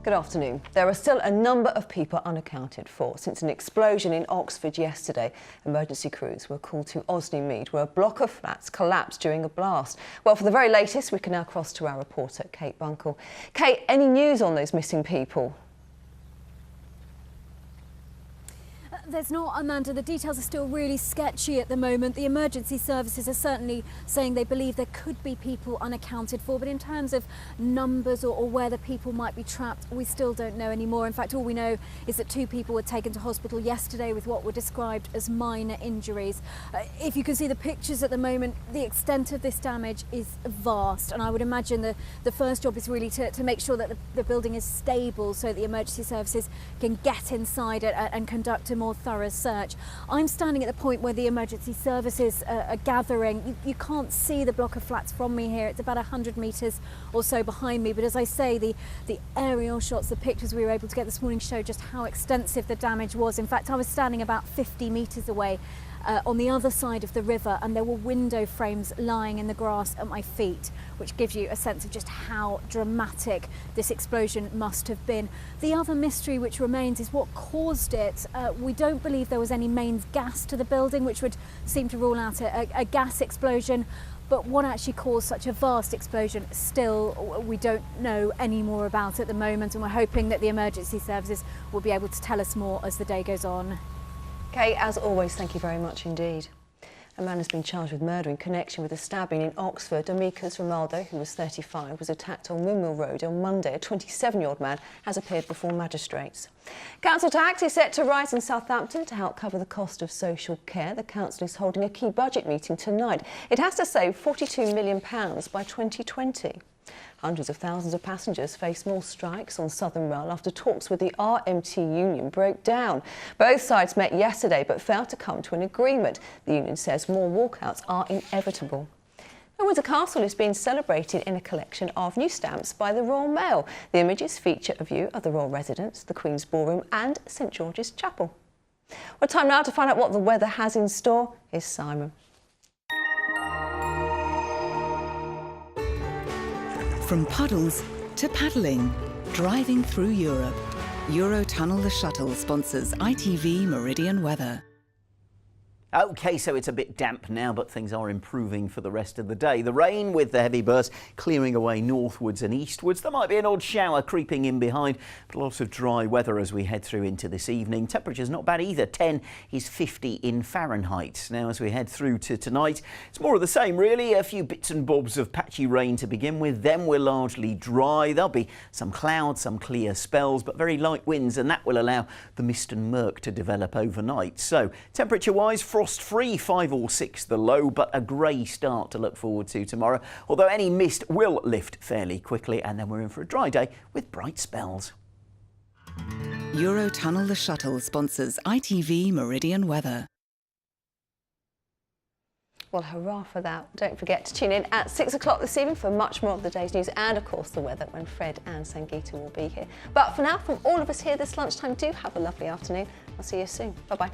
Good afternoon. There are still a number of people unaccounted for since an explosion in Oxford yesterday. Emergency crews were called to Osney Mead, where a block of flats collapsed during a blast. Well, for the very latest, we can now cross to our reporter, Kate Bunkle. Kate, any news on those missing people? There's not, Amanda. The details are still really sketchy at the moment. The emergency services are certainly saying they believe there could be people unaccounted for, but in terms of numbers or where the people might be trapped, we still don't know anymore. In fact, all we know is that 2 people were taken to hospital yesterday with what were described as minor injuries. If you can see the pictures at the moment, the extent of this damage is vast, and I would imagine the first job is really to make sure that the building is stable so the emergency services can get inside it and conduct a more thorough search. I'm standing at the point where the emergency services are gathering. You can't see the block of flats from me here. It's about 100 metres or so behind me, but as I say, the aerial shots, the pictures we were able to get this morning show just how extensive the damage was. In fact, I was standing about 50 metres away on the other side of the river, and there were window frames lying in the grass at my feet, which gives you a sense of just how dramatic this explosion must have been. The other mystery which remains is what caused it. We don't believe there was any mains gas to the building, which would seem to rule out a gas explosion. But what actually caused such a vast explosion, still we don't know any more about at the moment, and we're hoping that the emergency services will be able to tell us more as the day goes on. Kate, as always, thank you very much indeed. A man has been charged with murder in connection with a stabbing in Oxford. Amicus Romaldo, who was 35, was attacked on Windmill Road on Monday. A 27-year-old man has appeared before magistrates. Council tax is set to rise in Southampton to help cover the cost of social care. The council is holding a key budget meeting tonight. It has to save £42 million by 2020. Hundreds of thousands of passengers face more strikes on Southern Rail after talks with the RMT union broke down. Both sides met yesterday but failed to come to an agreement. The union says more walkouts are inevitable. Windsor Castle is being celebrated in a collection of new stamps by the Royal Mail. The images feature a view of the royal residence, the Queen's Ballroom and St George's Chapel. Well, time now to find out what the weather has in store. Here's Simon. From puddles to paddling, driving through Europe. Eurotunnel the Shuttle sponsors ITV Meridian weather. OK, so it's a bit damp now, but things are improving for the rest of the day. The rain with the heavy bursts clearing away northwards and eastwards. There might be an odd shower creeping in behind, but lots of dry weather as we head through into this evening. Temperature's not bad either. 10 is 50 in Fahrenheit. Now, as we head through to tonight, it's more of the same, really. A few bits and bobs of patchy rain to begin with. Then we're largely dry. There'll be some clouds, some clear spells, but very light winds, and that will allow the mist and murk to develop overnight. So, temperature-wise, frost-free, 5 or 6 the low, but a grey start to look forward to tomorrow, although any mist will lift fairly quickly, and then we're in for a dry day with bright spells. Eurotunnel the Shuttle sponsors ITV Meridian weather. Well, hurrah for that. Don't forget to tune in at 6 o'clock this evening for much more of the day's news and, of course, the weather when Fred and Sangeeta will be here. But for now, from all of us here this lunchtime, do have a lovely afternoon. I'll see you soon. Bye-bye.